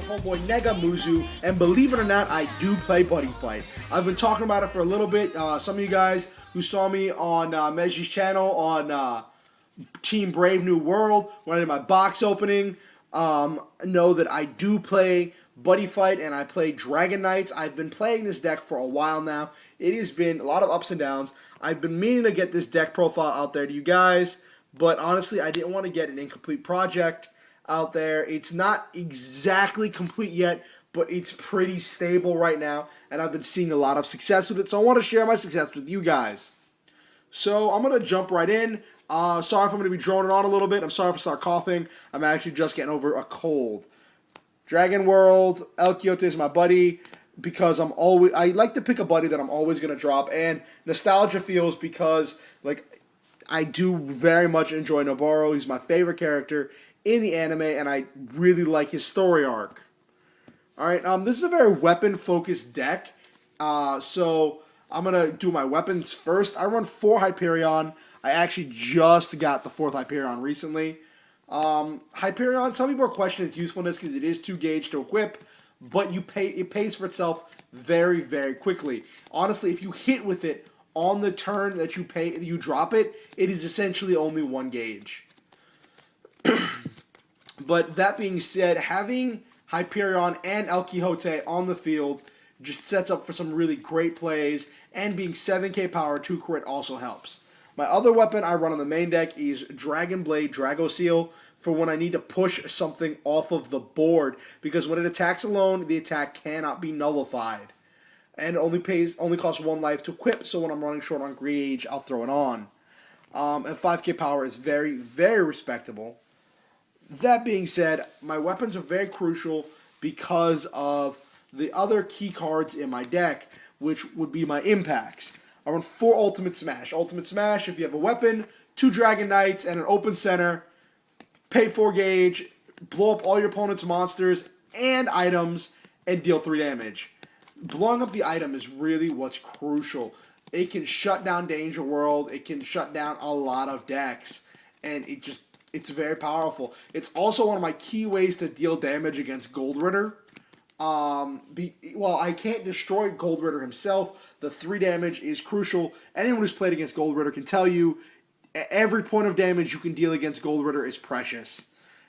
homeboy Negamuzu, and believe it or not, I do play Buddy Fight. I've been talking about it for a little bit. Some of you guys who saw me on Mejji's channel on Team Brave New World when I did my box opening know that I do play Buddy Fight and I play Dragon Knights. I've been playing this deck for a while now. It has been a lot of ups and downs. I've been meaning to get this deck profile out there to you guys, but honestly, I didn't want to get an incomplete project out there. It's not exactly complete yet, but it's pretty stable right now, and I've been seeing a lot of success with it, so I want to share my success with you guys. So I'm going to jump right in. Sorry if I'm going to be droning on a little bit. I'm sorry if I start coughing. I'm actually just getting over a cold. Dragon World, El Quixote is my buddy because I like to pick a buddy that I'm always going to drop, and nostalgia feels because I do very much enjoy Nabarro. He's my favorite character in the anime, and I really like his story arc. Alright, this is a very weapon-focused deck, so I'm going to do my weapons first. I run 4 Hyperion. I actually just got the 4th Hyperion recently. Hyperion, some people are questioning its usefulness because it is 2 gauge to equip, but it pays for itself very, very quickly. Honestly, if you hit with it on the turn that you drop it, it is essentially only 1 gauge. But that being said, having Hyperion and El Quixote on the field just sets up for some really great plays, and being 7k power 2 crit also helps. My other weapon I run on the main deck is Dragon Blade Dragoseal for when I need to push something off of the board, because when it attacks alone, the attack cannot be nullified. And it only costs 1 life to equip, so when I'm running short on gauge, I'll throw it on. And 5k power is very, very respectable. That being said, my weapons are very crucial because of the other key cards in my deck, which would be my impacts. I run 4 Ultimate Smash. Ultimate Smash, if you have a weapon, 2 Dragon Knights, and an open center, pay 4 gauge, blow up all your opponent's monsters and items, and deal 3 damage. Blowing up the item is really what's crucial. It can shut down Danger World, it can shut down a lot of decks, and it's very powerful. It's also one of my key ways to deal damage against Gold Ritter. Well, I can't destroy Gold Ritter himself. The 3 damage is crucial. Anyone who's played against Gold Ritter can tell you every point of damage you can deal against Gold Ritter is precious.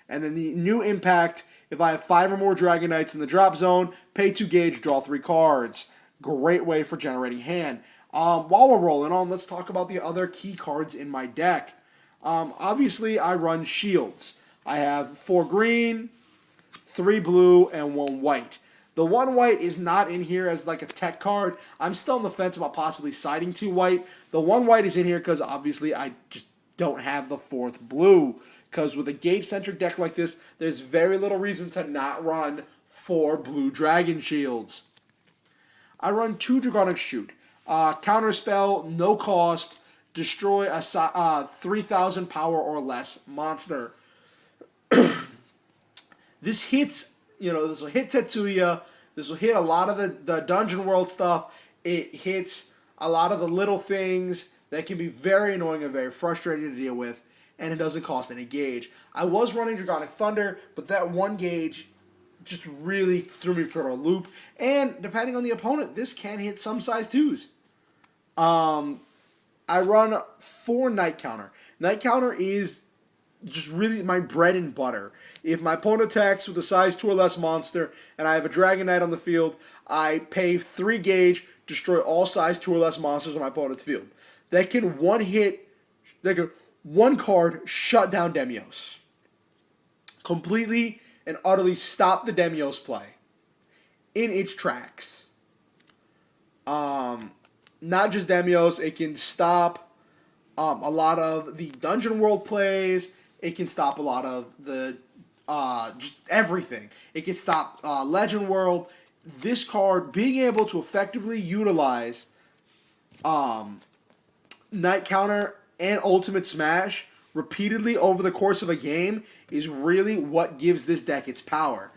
And then the new impact, if I have 5 or more Dragon Knights in the drop zone, pay 2 gauge, draw 3 cards. Great way for generating hand. While we're rolling on, let's talk about the other key cards in my deck. Obviously, I run shields. I have 4 green, 3 blue, and 1 white. The 1 white is not in here as like a tech card. I'm still on the fence about possibly siding 2 white. The 1 white is in here because obviously I just don't have the 4th blue. Because with a gauge-centric deck like this, there's very little reason to not run 4 blue dragon shields. I run 2 Dragonic Shoot. Counterspell, no cost, destroy a 3,000 power or less monster. This hits, this will hit Tetsuya. This will hit a lot of the Dungeon World stuff. It hits a lot of the little things that can be very annoying and very frustrating to deal with, and it doesn't cost any gauge. I was running Dragonic Thunder, but that 1 gauge just really threw me for a loop. And depending on the opponent, this can hit some size 2s. I run 4 Night Counter. Night Counter is just really my bread and butter. If my opponent attacks with a size 2 or less monster, and I have a Dragon Knight on the field, I pay 3 gauge, destroy all size 2 or less monsters on my opponent's field. That can 1 card shut down Demios. Completely and utterly stop the Demios play in its tracks. Not just Demios, it can stop a lot of the Dungeon World plays. It can stop a lot of the just everything. It can stop Legend World. This card, being able to effectively utilize Night Counter and Ultimate Smash repeatedly over the course of a game is really what gives this deck its power.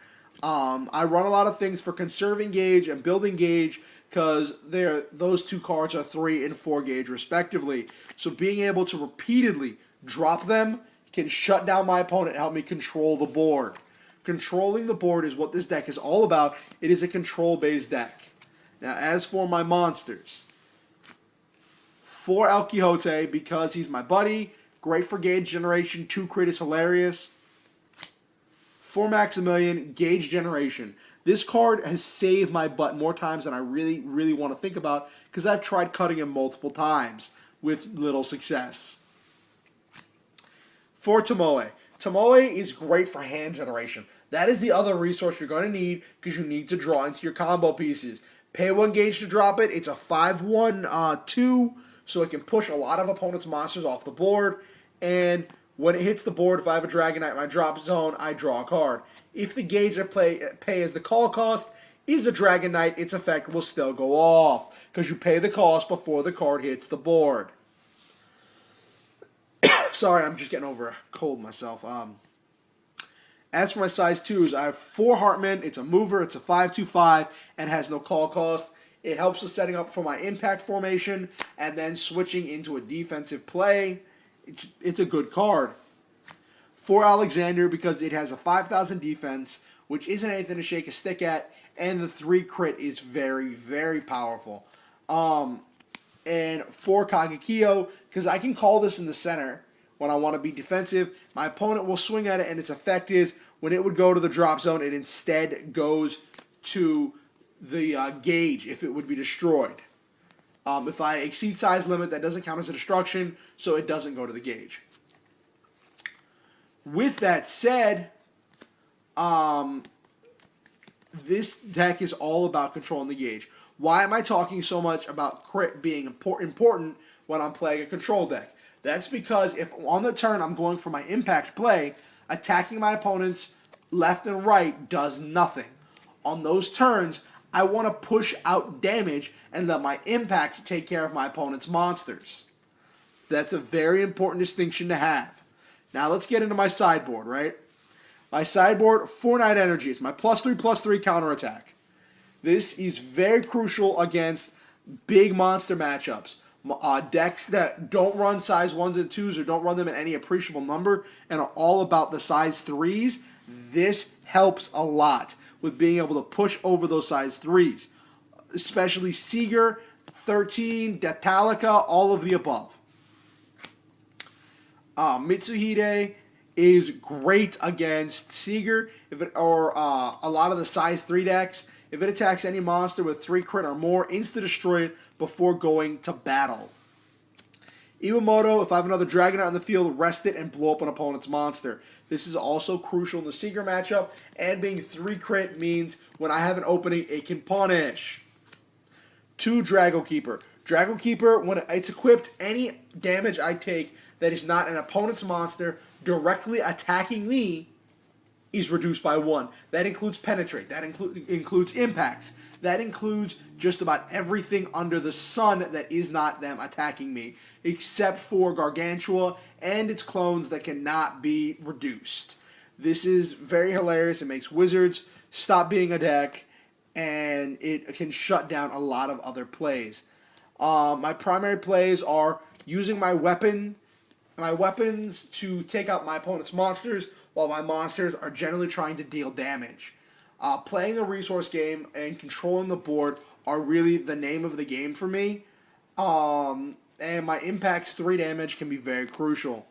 I run a lot of things for conserving gauge and building gauge because those 2 cards are 3 and 4 gauge respectively. So being able to repeatedly drop them can shut down my opponent and help me control the board. Controlling the board is what this deck is all about. It is a control-based deck. Now, as for my monsters, for El Quixote, because he's my buddy, great for gauge generation, 2 crit is hilarious. For Maximilian, gauge generation. This card has saved my butt more times than I really, really want to think about, because I've tried cutting him multiple times with little success. For Tomoe. Tomoe is great for hand generation. That is the other resource you're going to need, because you need to draw into your combo pieces. Pay 1 gauge to drop it. It's a 5/1/2, so it can push a lot of opponents' monsters off the board. And when it hits the board, if I have a Dragonite in my drop zone, I draw a card. If the gauge I pay as the call cost is a Dragonite, its effect will still go off, because you pay the cost before the card hits the board. Sorry, I'm just getting over a cold myself. As for my size 2s, I have 4 Heartman. It's a mover. It's a 5/2/5 and has no call cost. It helps with setting up for my impact formation and then switching into a defensive play. It's a good card. For Alexander, because it has a 5,000 defense, which isn't anything to shake a stick at, and the 3 crit is very, very powerful. And for Kagekyo, because I can call this in the center when I want to be defensive, my opponent will swing at it, and its effect is when it would go to the drop zone, it instead goes to the gauge if it would be destroyed. If I exceed size limit, that doesn't count as a destruction, so it doesn't go to the gauge. With that said, this deck is all about controlling the gauge. Why am I talking so much about crit being important when I'm playing a control deck? That's because if on the turn I'm going for my impact play, attacking my opponents left and right does nothing. On those turns, I want to push out damage and let my impact take care of my opponent's monsters. That's a very important distinction to have. Now let's get into my sideboard, right? My sideboard, 4 Night Energy. It's my +3/+3 counterattack. This is very crucial against big monster matchups. Decks that don't run size 1s and 2s or don't run them in any appreciable number and are all about the size 3s. This helps a lot with being able to push over those size 3s. Especially Seeger, 13, Deathalica, all of the above. Mitsuhide is great against Seeger or a lot of the size 3 decks. If it attacks any monster with 3 crit or more, insta-destroy it before going to battle. Iwamoto, if I have another Dragonite on the field, rest it and blow up an opponent's monster. This is also crucial in the Seeger matchup, and being 3 crit means when I have an opening, it can punish. 2 Dragokeeper. Dragokeeper, when it's equipped, any damage I take that is not an opponent's monster directly attacking me is reduced by 1. That includes penetrate. That includes impacts. That includes just about everything under the sun that is not them attacking me, except for Gargantua and its clones that cannot be reduced. This is very hilarious. It makes Wizards stop being a deck, and it can shut down a lot of other plays. My primary plays are using my weapons to take out my opponent's monsters, while my monsters are generally trying to deal damage. Playing the resource game and controlling the board are really the name of the game for me. And my impacts 3 damage can be very crucial.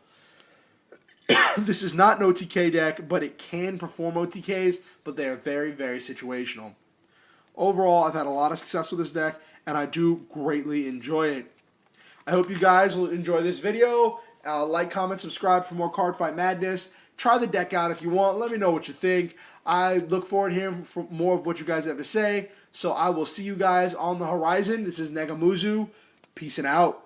This is not an OTK deck, but it can perform OTKs, but they are very, very situational. Overall, I've had a lot of success with this deck, and I do greatly enjoy it. I hope you guys will enjoy this video. Like, comment, subscribe for more Card Fight Madness. Try the deck out if you want. Let me know what you think. I look forward to hearing more of what you guys have to say. So I will see you guys on the horizon. This is Negamuzu. Peace and out.